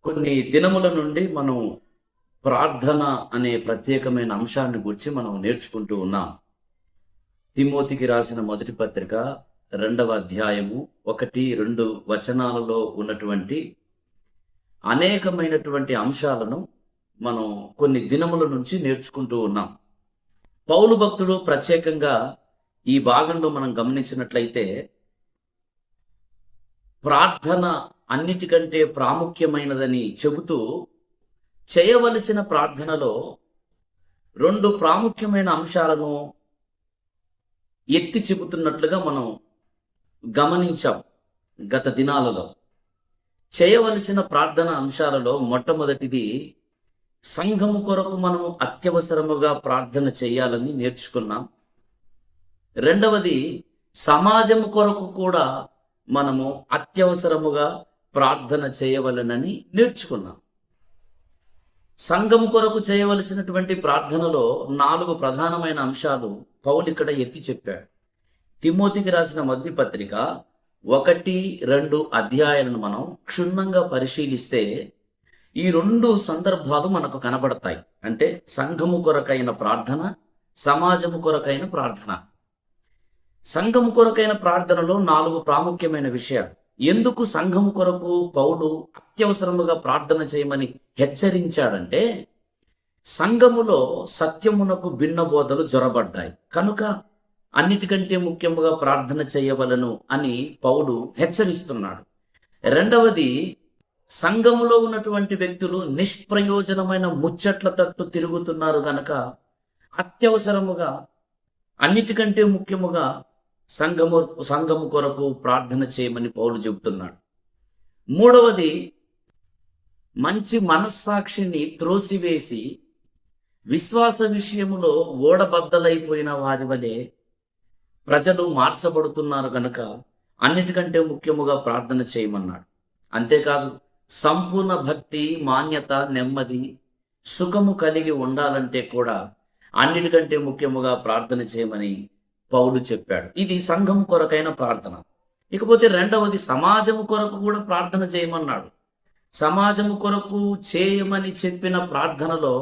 కొన్ని దినముల నుండి మనం ప్రార్థన అనే ప్రత్యేకమైన అంశాన్ని గురించి మనం నేర్చుకుంటూ ఉన్నాం. తిమోతికి రాసిన మొదటి పత్రిక 2వ అధ్యాయము 1-2 వచనాలలో ఉన్నటువంటి అనేకమైనటువంటి అంశాలను మనం కొన్ని దినముల నుంచి నేర్చుకుంటూ ఉన్నాం. పౌలు భక్తుడు ప్రత్యేకంగా ఈ భాగంలో మనం గమనించినట్లయితే ప్రార్థన అన్నిటికంటే ప్రాముఖ్యమైనదని చెబుతూ చేయవలసిన ప్రార్థనలో 2 ప్రాముఖ్యమైన అంశాలను ఎత్తి చెబుతున్నట్లుగా మనం గమనించాం. గత దినాలలో చేయవలసిన ప్రార్థన అంశాలలో మొట్టమొదటిది సంఘము కొరకు మనం అత్యవసరముగా ప్రార్థన చేయాలని నేర్చుకున్నాం. రెండవది సమాజము కొరకు కూడా మనము అత్యవసరముగా ప్రార్థన చేయవలనని నేర్చుకున్నాం. సంఘము కొరకు చేయవలసినటువంటి ప్రార్థనలో 4 ప్రధానమైన అంశాలు పౌలు ఇక్కడ ఎత్తి చెప్పాడు. తిమోతికి రాసిన మొదటి పత్రిక 1-2 అధ్యాయాలను మనం క్షుణ్ణంగా పరిశీలిస్తే ఈ 2 సందర్భాలు మనకు కనబడతాయి. అంటే సంఘము కొరకైన ప్రార్థన, సమాజము కొరకైన ప్రార్థన. సంఘము కొరకైన ప్రార్థనలో 4 ప్రాముఖ్యమైన విషయాలు. ఎందుకు సంఘము కొరకు పౌలు అత్యవసరముగా ప్రార్థన చేయమని హెచ్చరించాడంటే సంఘములో సత్యమునకు భిన్న బోధలు జొరబడ్డాయి కనుక అన్నిటికంటే ముఖ్యముగా ప్రార్థన చేయవలను అని పౌలు హెచ్చరిస్తున్నాడు. రెండవది, సంఘములో ఉన్నటువంటి వ్యక్తులు నిష్ప్రయోజనమైన ముచ్చట్ల తట్టు తిరుగుతున్నారు గనక అత్యవసరముగా అన్నిటికంటే ముఖ్యముగా సంఘము కొరకు ప్రార్థన చేయమని పౌలు చెబుతున్నాడు. మూడవది, మంచి మనస్సాక్షిని త్రోసివేసి విశ్వాస విషయములో ఓడబద్దలైపోయిన వారి వలె ప్రజలు మార్చబడుతున్నారు గనక అన్నిటికంటే ముఖ్యముగా ప్రార్థన చేయమన్నాడు. అంతేకాదు, సంపూర్ణ భక్తి, మాన్యత, నెమ్మది, సుఖము కలిగి ఉండాలంటే కూడా అన్నిటికంటే ముఖ్యముగా ప్రార్థన చేయమని పౌలు చెప్పాడు. ఇది సంఘం కొరకైన ప్రార్థన. ఇకపోతే రెండవది, సమాజము కొరకు కూడా ప్రార్థన చేయమన్నాడు. సమాజము కొరకు చేయమని చెప్పిన ప్రార్థనలో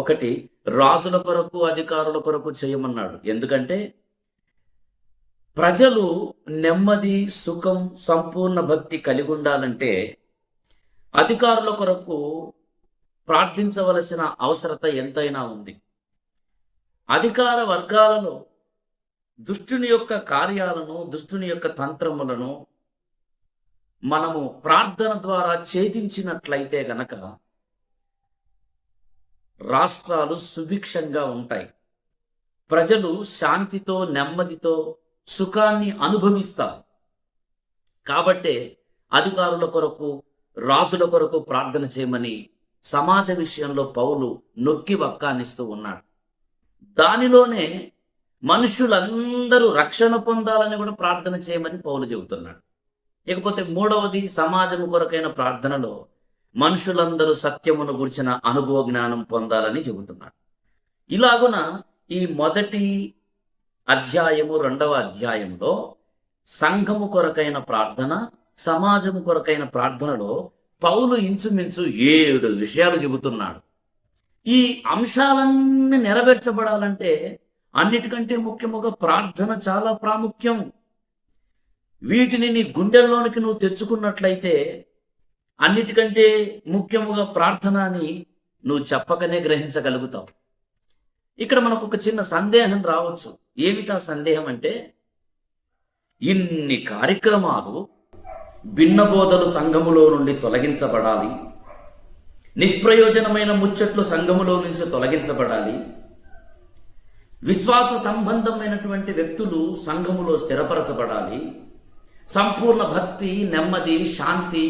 ఒకటి, రాజుల కొరకు, అధికారుల కొరకు చేయమన్నాడు. ఎందుకంటే ప్రజలు నెమ్మది, సుఖం, సంపూర్ణ భక్తి కలిగి ఉండాలంటే అధికారుల కొరకు ప్రార్థించవలసిన అవసరత ఎంతైనా ఉంది. అధికార వర్గాలలో దుష్టుని యొక్క కార్యాలను, దుష్టుని యొక్క తంత్రములను మనము ప్రార్థన ద్వారా ఛేదించినట్లయితే గనక రాష్ట్రాలు సుభిక్షంగా ఉంటాయి. ప్రజలు శాంతితో, నెమ్మదితో, సుఖాన్ని అనుభవిస్తారు. కాబట్టే అధికారుల కొరకు, రాజుల కొరకు ప్రార్థన చేయమని సమాజ విషయంలో పౌలు నొక్కి వక్కానిస్తూ ఉన్నాడు. దానిలోనే మనుషులందరూ రక్షణ పొందాలని కూడా ప్రార్థన చేయమని పౌలు చెబుతున్నాడు. ఇకపోతే మూడవది, సమాజము కొరకైన ప్రార్థనలో మనుషులందరూ సత్యమును గురించిన అనుభవ జ్ఞానం పొందాలని చెబుతున్నాడు. ఇలాగున ఈ మొదటి అధ్యాయము, 2వ అధ్యాయంలో సంఘము కొరకైన ప్రార్థన, సమాజము కొరకైన ప్రార్థనలో పౌలు ఇంచుమించు 7 విషయాలు చెబుతున్నాడు. ఈ అంశాలన్నీ నెరవేర్చబడాలంటే అన్నిటికంటే ముఖ్యముగా ప్రార్థన చాలా ప్రాముఖ్యం. వీటిని నీ గుండెల్లోనికి నువ్వు తెచ్చుకున్నట్లయితే అన్నిటికంటే ముఖ్యముగా ప్రార్థన అని నువ్వు చెప్పకనే గ్రహించగలుగుతావు. ఇక్కడ మనకు ఒక చిన్న సందేహం రావచ్చు. ఏమిటా సందేహం అంటే, ఇన్ని కార్యక్రమాలు, భిన్న బోధలు సంఘములో నుండి తొలగించబడాలి, నిష్ప్రయోజనమైన ముచ్చట్లు సంఘములో నుంచి తొలగించబడాలి, విశ్వాస సంబంధమైనటువంటి వ్యక్తులు సంఘములో స్థిరపరచబడాలి, సంపూర్ణ భక్తి, నెమ్మది, శాంతి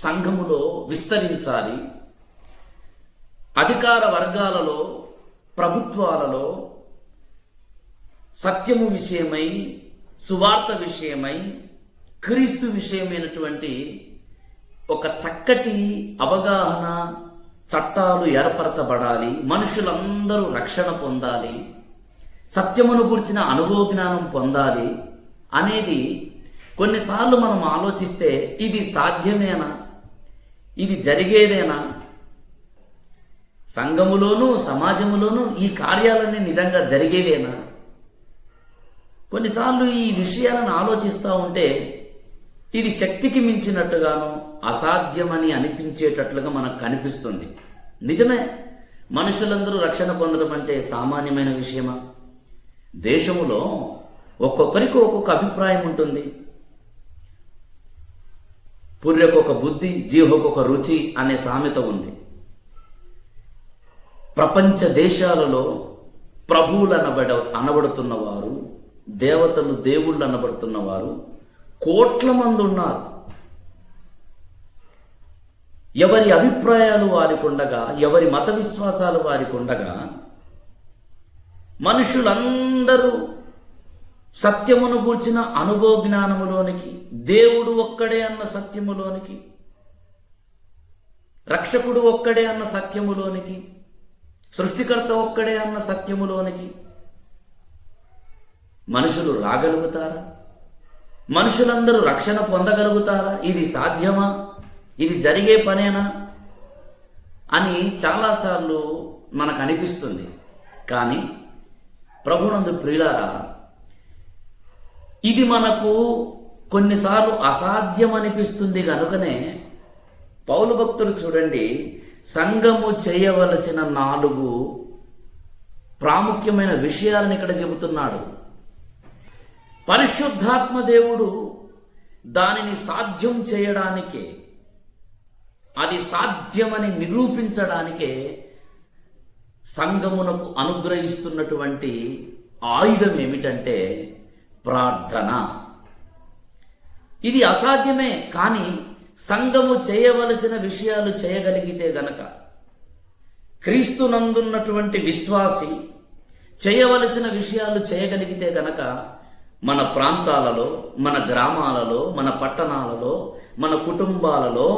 సంఘములో విస్తరించాలి, అధికార వర్గాలలో, ప్రభుత్వాలలో సత్యము విషయమై, సువార్త విషయమై, క్రీస్తు విషయమైనటువంటి ఒక చక్కటి అవగాహన, చట్టాలు ఏర్పరచబడాలి, మనుషులందరూ రక్షణ పొందాలి, సత్యమును గురించిన అనుభవ జ్ఞానం పొందాలి అనేది కొన్నిసార్లు మనం ఆలోచిస్తే ఇది సాధ్యమేనా, ఇది జరిగేదేనా? సంఘములోనూ సమాజములోనూ ఈ కార్యాలన్నీ నిజంగా జరిగేవేనా? కొన్నిసార్లు ఈ విషయాలను ఆలోచిస్తూ ఉంటే ఇది శక్తికి మించినట్టుగాను అసాధ్యమని అనిపించేటట్లుగా మనకు కనిపిస్తుంది. నిజమే, మనుషులందరూ రక్షణ పొందడం అంటే సామాన్యమైన విషయమా? దేశంలో ఒక్కొక్కరికి ఒక్కొక్క అభిప్రాయం ఉంటుంది. పుర్రెకొక బుద్ధి, జీవకొక రుచి అనే సామెత ఉంది. ప్రపంచ దేశాలలో ప్రభువులు అనబడుతున్నవారు, దేవతలు దేవుళ్ళు అనబడుతున్నవారు కోట్ల మంది ఉన్నారు. ఎవరి అభిప్రాయాలు వారికి ఉండగా, ఎవరి మత విశ్వాసాలు వారికి ఉండగా, మనుషులందరూ సత్యమును గూర్చిన అనుభవ జ్ఞానములోనికి, దేవుడు ఒక్కడే అన్న సత్యములోనికి, రక్షకుడు ఒక్కడే అన్న సత్యములోనికి, సృష్టికర్త ఒక్కడే అన్న సత్యములోనికి మనుషులు రాగలుగుతారా? మనుషులందరూ రక్షణ పొందగలుగుతారా? ఇది సాధ్యమా? ఇది జరిగే పనేనా అని చాలాసార్లు మనకు అనిపిస్తుంది. కానీ ప్రభునందు ప్రియులారా, ఇది మనకు కొన్నిసార్లు అసాధ్యం అనిపిస్తుంది కనుకనే పౌలు భక్తులు చూడండి, సంఘము చేయవలసిన 4 ప్రాముఖ్యమైన విషయాలను ఇక్కడ చెబుతున్నాడు. పరిశుద్ధాత్మ దేవుడు దానిని సాధ్యం చేయడానికే, అది సాధ్యమని నిరూపించడానికే సంఘమునకు అనుగ్రహిస్తున్నటువంటి ఆయుధం ఏమిటంటే ప్రార్థన. ఇది అసాధ్యమే, కానీ సంఘము చేయవలసిన విషయాలు చేయగలిగితే గనక, క్రీస్తునందున్నటువంటి విశ్వాసి చేయవలసిన విషయాలు చేయగలిగితే గనక, మన ప్రాంతాలలో, మన గ్రామాలలో, మన పట్టణాలలో, మన కుటుంబాలలో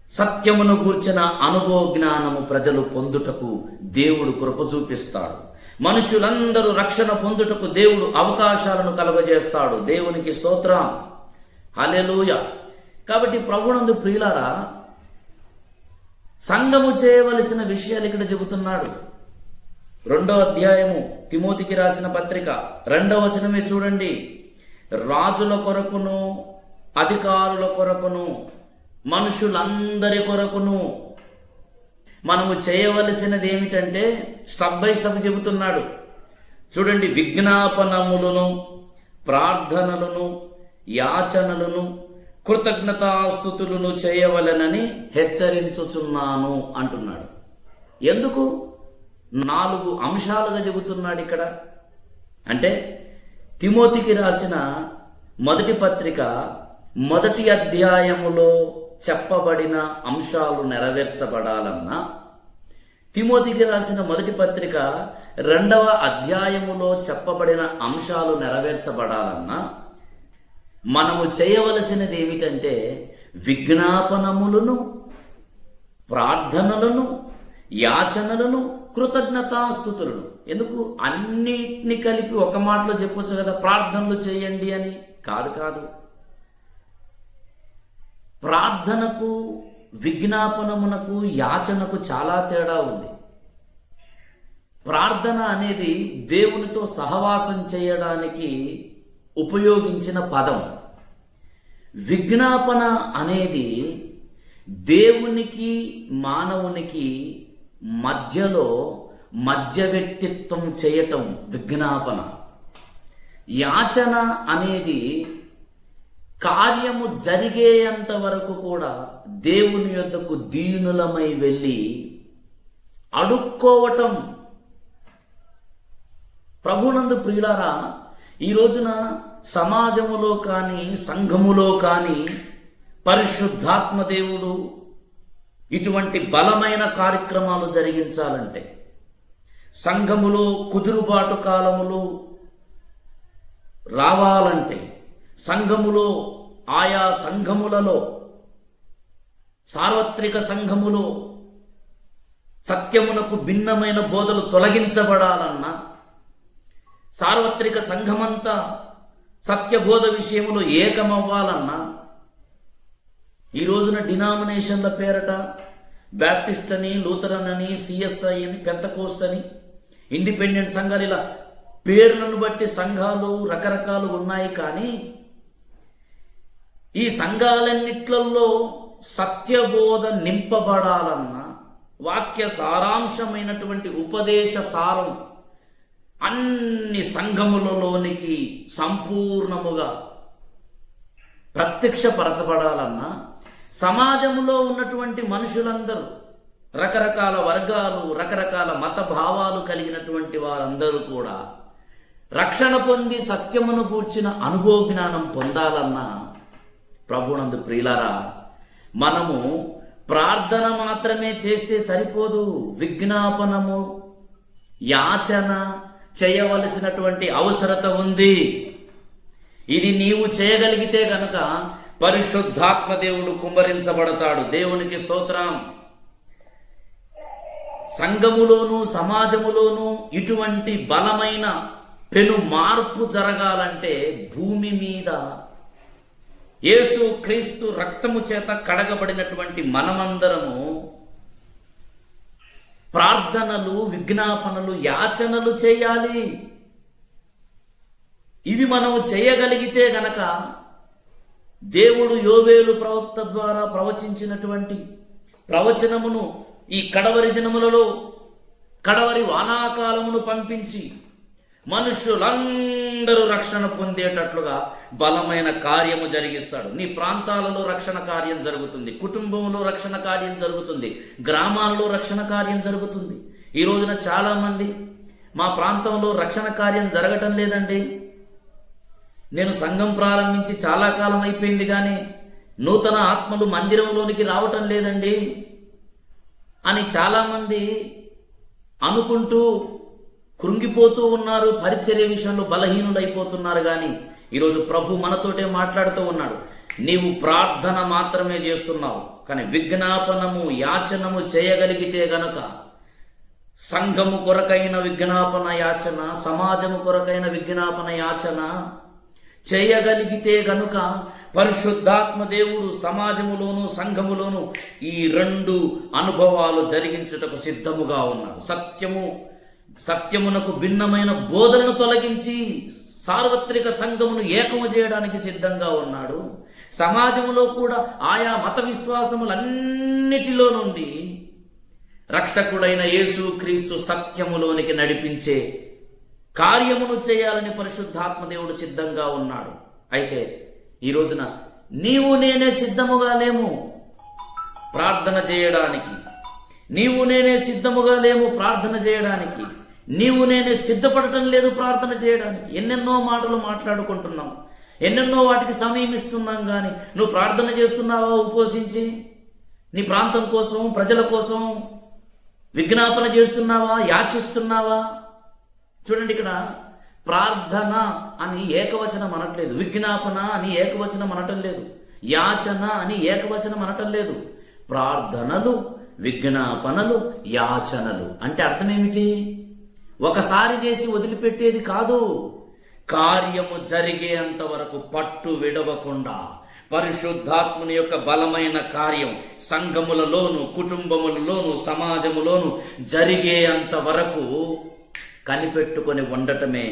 సత్యమును గూర్చిన అనుభవ జ్ఞానము ప్రజలు పొందుటకు దేవుడు కృప చూపిస్తాడు. మనుషులందరూ రక్షణ పొందుటకు దేవుడు అవకాశాలను కలుగజేస్తాడు. దేవునికి స్తోత్రం, హల్లెలూయా. కాబట్టి ప్రభునందు ప్రియులారా, సంఘము చేయవలసిన విషయాలు ఇక్కడ చెబుతున్నాడు. 2వ అధ్యాయము తిమోతికి రాసిన పత్రిక 2వ వచనమే చూడండి. రాజుల కొరకును, అధికారుల కొరకును, మనుషులందరి కొరకును మనము చేయవలసినది ఏమిటంటే స్టెప్ బై స్టెప్ చెబుతున్నాడు. చూడండి, విజ్ఞాపనములను, ప్రార్థనలను, యాచనలను, కృతజ్ఞతాస్తుతులను చేయవలెనని హెచ్చరించుచున్నాను అంటున్నాడు. ఎందుకు 4 అంశాలుగా చెబుతున్నాడు ఇక్కడ అంటే, తిమోతికి రాసిన మొదటి పత్రిక 1వ అధ్యాయములో చెప్పబడిన అంశాలు నెరవేర్చబడాలన్నా, తిమోతికి రాసిన మొదటి పత్రిక 2వ అధ్యాయములో చెప్పబడిన అంశాలు నెరవేర్చబడాలన్నా, మనము చేయవలసినది ఏమిటంటే విజ్ఞాపనములను, ప్రార్థనలను, యాచనలను, కృతజ్ఞతాస్తుతులను. ఎందుకు అన్నిటిని కలిపి ఒక మాటలో చెప్పొచ్చు కదా, ప్రార్థనలు చేయండి అని? కాదు. ప్రార్థనకు, విజ్ఞాపనమునకు, యాచనకు చాలా తేడా ఉంది. ప్రార్థన అనేది దేవునితో సహవాసం చేయడానికి ఉపయోగించిన పదం. విజ్ఞాపన అనేది దేవునికి మానవునికి మధ్యలో మధ్యవర్తిత్వం చేయటం విజ్ఞాపన. యాచన అనేది కార్యము జరిగేంత వరకు కూడా దేవుని యొద్దకు దీనులమై వెళ్ళి అడుక్కోవటం. ప్రభునందు ప్రియులారా, ఈ రోజున సమాజములో కానీ, సంఘములో కానీ పరిశుద్ధాత్మ దేవుడు ఇటువంటి బలమైన కార్యక్రమాలు జరిగించాలంటే, సంఘములో కుదురుబాటు కాలములు రావాలంటే, సంఘములో ఆయా సంఘములలో, సార్వత్రిక సంఘములో సత్యమునకు భిన్నమైన బోధలు తొలగించబడాలన్నా, సార్వత్రిక సంఘమంతా సత్యబోధ విషయములో ఏకమవ్వాలన్నా, ఈ రోజున డినామినేషన్ల పేరట బ్యాప్టిస్ట్ అని, లూథరన్ అని, సిఎస్ఐ అని, పెంతకోస్ట్ అని, ఇండిపెండెంట్ సంఘాలు, ఇలా పేర్లను బట్టి సంఘాలు రకరకాలు ఉన్నాయి. కానీ ఈ సంఘాలన్నిట్లలో సత్యబోధ నింపబడాలన్నా, వాక్య సారాంశమైనటువంటి ఉపదేశ సారం అన్ని సంఘములలోనికి సంపూర్ణముగా ప్రత్యక్షపరచబడాలన్నా, సమాజంలో ఉన్నటువంటి మనుషులందరూ, రకరకాల వర్గాలు, రకరకాల మత భావాలు కలిగినటువంటి వారందరూ కూడా రక్షణ పొంది సత్యమును గూర్చిన అనుభవ జ్ఞానం పొందాలన్నా, ప్రభునందు ప్రియులారా, మనము ప్రార్థన మాత్రమే చేస్తే సరిపోదు. విజ్ఞాపనము, యాచన చేయవలసినటువంటి అవసరత ఉంది. ఇది నీవు చేయగలిగితే గనుక పరిశుద్ధాత్మ దేవుడు కుమ్మరించబడతాడు. దేవునికి స్తోత్రం. సంఘములోను సమాజములోను ఇటువంటి బలమైన పెను మార్పు జరగాలంటే భూమి మీద యేసు క్రీస్తు రక్తము చేత కడగబడినటువంటి మనమందరము ప్రార్థనలు, విజ్ఞాపనలు, యాచనలు చేయాలి. ఇవి మనము చేయగలిగితే గనక దేవుడు యోవేలు ప్రవక్త ద్వారా ప్రవచించినటువంటి ప్రవచనమును ఈ కడవరి దినములలో, కడవరి వానాకాలమును పంపించి మనుషులందరూ రక్షణ పొందేటట్లుగా బలమైన కార్యము జరిగిస్తాడు. నీ ప్రాంతాలలో రక్షణ కార్యం జరుగుతుంది, కుటుంబంలో రక్షణ కార్యం జరుగుతుంది, గ్రామాలలో రక్షణ కార్యం జరుగుతుంది. ఈ రోజున చాలామంది మా ప్రాంతంలో రక్షణ కార్యం జరగటం లేదండి, నేను సంఘం ప్రారంభించి చాలా కాలం అయిపోయింది కానీ నూతన ఆత్మలు మందిరంలోనికి రావటం లేదండి అని చాలామంది అనుకుంటూ కృంగిపోతూ ఉన్నారు. పరిచర్య విషయంలో బలహీనులైపోతున్నారు. కానీ ఈరోజు ప్రభు మనతోటే మాట్లాడుతూ ఉన్నాడు. నీవు ప్రార్థన మాత్రమే చేస్తున్నావు, కానీ విజ్ఞాపనము, యాచనము చేయగలిగితే గనుక, సంఘము కొరకైన విజ్ఞాపన యాచన, సమాజము కొరకైన విజ్ఞాపన యాచన చేయగలిగితే గనుక పరిశుద్ధాత్మ దేవుడు సమాజములోను సంఘములోను ఈ రెండు అనుభవాలు జరిగించుటకు సిద్ధముగా ఉన్నాడు. సత్యమునకు భిన్నమైన బోధనను తొలగించి సార్వత్రిక సంఘమును ఏకము చేయడానికి సిద్ధంగా ఉన్నాడు. సమాజములో కూడా ఆయా మత విశ్వాసములన్నిటిలో నుండి రక్షకుడైన యేసు క్రీస్తు సత్యములోనికి నడిపించే కార్యమును చేయాలని పరిశుద్ధాత్మ దేవుడు సిద్ధంగా ఉన్నాడు. అయితే ఈ రోజున నీవు నేనే సిద్ధముగా లేము ప్రార్థన చేయడానికి, నీవు నేనే సిద్ధముగా లేము ప్రార్థన చేయడానికి, నీవు నేనే సిద్ధపడటం లేదు ప్రార్థన చేయడానికి. ఎన్నెన్నో మాటలు మాట్లాడుకుంటున్నాం, ఎన్నెన్నో వాటికి సమయం ఇస్తున్నాం. కానీ నువ్వు ప్రార్థన చేస్తున్నావా? ఉపవసించి నీ ప్రాంతం కోసం, ప్రజల కోసం విజ్ఞాపన చేస్తున్నావా? యాచిస్తున్నావా? చూడండి, ఇక్కడ ప్రార్థన అని ఏకవచనం అనట్లేదు, విజ్ఞాపన అని ఏకవచనం అనటం లేదు, యాచన అని ఏకవచనం అనటం లేదు. ప్రార్థనలు, విజ్ఞాపనలు, యాచనలు అంటే అర్థం ఏమిటి? ఒకసారి చేసి వదిలిపెట్టేది కాదు. కార్యము జరిగేంత వరకు పట్టు విడవకుండా పరిశుద్ధాత్ముని యొక్క బలమైన కార్యం సంఘములలోను, కుటుంబములలోను, సమాజములోను జరిగేంత వరకు కనిపెట్టుకొని ఉండటమే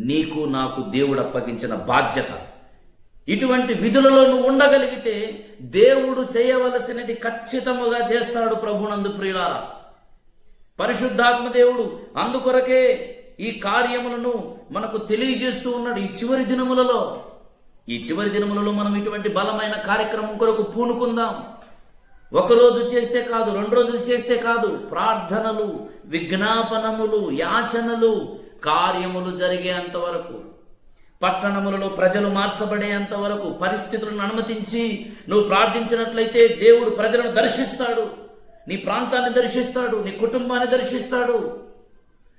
నీకు నాకు దేవుడు అప్పగించిన బాధ్యత. ఇటువంటి విధులలో నువ్వు ఉండగలిగితే దేవుడు చేయవలసినది ఖచ్చితముగా చేస్తాడు. ప్రభునందు ప్రియులారా, పరిశుద్ధాత్మ దేవుడు అందుకొరకే ఈ కార్యములను మనకు తెలియజేస్తూ ఉన్నాడు. ఈ చివరి దినములలో మనం ఇటువంటి బలమైన కార్యక్రమం కొరకు పూనుకుందాం. ఒకరోజు చేస్తే కాదు, 2 రోజులు చేస్తే కాదు. ప్రార్థనలు, విజ్ఞాపనములు, యాచనలు, కార్యములు జరిగేంత వరకు, పట్టణములలో ప్రజలు మార్చబడేంత వరకు పరిస్థితులను అనుమతించి నువ్వు ప్రార్థించినట్లయితే దేవుడు ప్రజలను దర్శిస్తాడు, నీ ప్రాంతాన్ని దర్శిస్తాడు, నీ కుటుంబాన్ని దర్శిస్తాడు.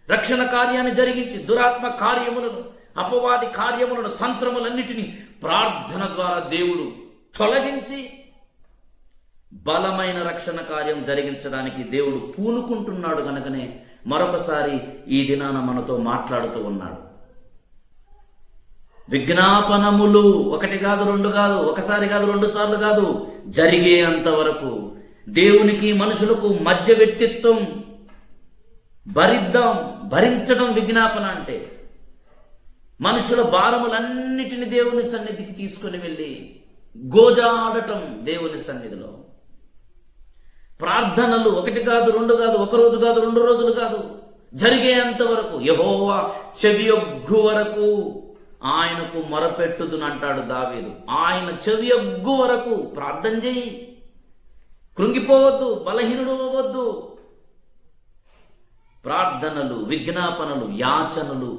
రక్షణ కార్యాన్ని జరిగించి దురాత్మ కార్యములను, అపవాది కార్యములను, తంత్రములన్నిటినీ ప్రార్థన ద్వారా దేవుడు తొలగించి బలమైన రక్షణ కార్యం జరిగించడానికి దేవుడు పూనుకుంటున్నాడు. కనుకనే మరొకసారి ఈ దినాన మనతో మాట్లాడుతూ ఉన్నాడు. విజ్ఞాపనములు 1 కాదు 2 కాదు, ఒకసారి కాదు 2 సార్లు కాదు, జరిగేంత వరకు దేవునికి మనుషులకు మధ్య వ్యక్తిత్వం భరించడం విజ్ఞాపన అంటే. మనుషుల భారములన్నిటిని దేవుని సన్నిధికి తీసుకుని వెళ్ళి గోజాడటం దేవుని సన్నిధిలో. ప్రార్థనలు 1 కాదు 2 కాదు, 1 రోజు కాదు 2 రోజులు కాదు, జరిగేంత వరకు యెహోవా చెవియొగ్గు వరకు ఆయనకు మొరపెట్టుదునంటాడు దావీదు. ఆయన చెవియొగ్గు వరకు ప్రార్థన చేయి, కృంగిపోవద్దు, బలహీనుడు అవ్వద్దు. ప్రార్థనలు, విజ్ఞాపనలు, యాచనలు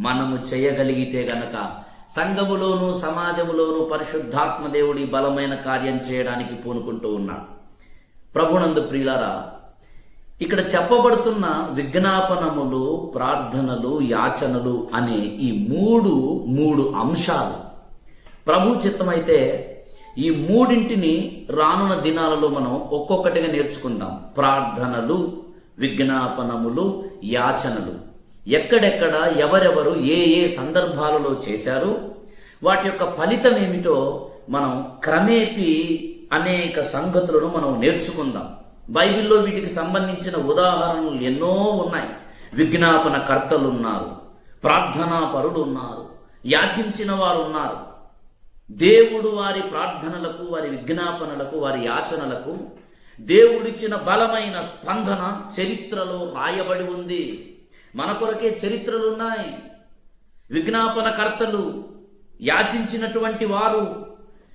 మనము చేయగలిగితే గనక సంఘములోను సమాజములోను పరిశుద్ధాత్మ దేవుడి బలమైన కార్యం చేయడానికి పూనుకుంటూ ఉన్నాడు. ప్రభునందు ప్రియులారా, ఇక్కడ చెప్పబడుతున్న విజ్ఞాపనములు, ప్రార్థనలు, యాచనలు అనే ఈ మూడు అంశాలు ప్రభు చిత్తమైతే ఈ మూడింటిని రానున్న దినాలలో మనం ఒక్కొక్కటిగా నేర్చుకుందాం. ప్రార్థనలు, విజ్ఞాపనములు, యాచనలు ఎక్కడెక్కడ ఎవరెవరు ఏ ఏ సందర్భాలలో చేశారు, వాటి యొక్క ఫలితం ఏమిటో మనం క్రమేపీ అనేక సంగతులను మనం నేర్చుకుందాం. బైబిల్లో వీటికి సంబంధించిన ఉదాహరణలు ఎన్నో ఉన్నాయి. విజ్ఞాపన కర్తలు ఉన్నారు, ప్రార్థనా పరులు ఉన్నారు, యాచించిన వారు ఉన్నారు. దేవుడు వారి ప్రార్థనలకు, వారి విజ్ఞాపనలకు, వారి యాచనలకు దేవుడిచ్చిన బలమైన స్పందన చరిత్రలో రాయబడి ఉంది. మన కొరకే చరిత్రలు ఉన్నాయి. విజ్ఞాపన కర్తలు, యాచించినటువంటి వారు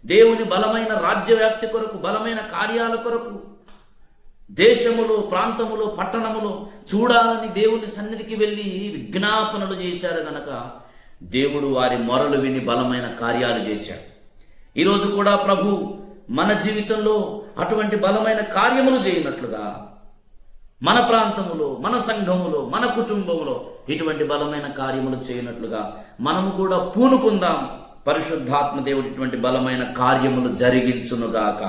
దేవుని బలమైన రాజ్యవ్యాప్తి కొరకు, బలమైన కార్యాల కొరకు దేశములో, ప్రాంతములో, పట్టణములో చూడాలని దేవుని సన్నిధికి వెళ్ళి విజ్ఞాపనలు చేశారు గనక దేవుడు వారి మొరలు విని బలమైన కార్యాలు చేశాడు. ఈరోజు కూడా ప్రభు మన జీవితంలో అటువంటి బలమైన కార్యములు చేయనట్లుగా మన ప్రాంతములో, మన సంఘములో, మన కుటుంబములో ఇటువంటి బలమైన కార్యములు చేయనట్లుగా మనము కూడా పూనుకుందాం. పరిశుద్ధాత్మ దేవుడు ఇటువంటి బలమైన కార్యములు జరిగించునుగాక.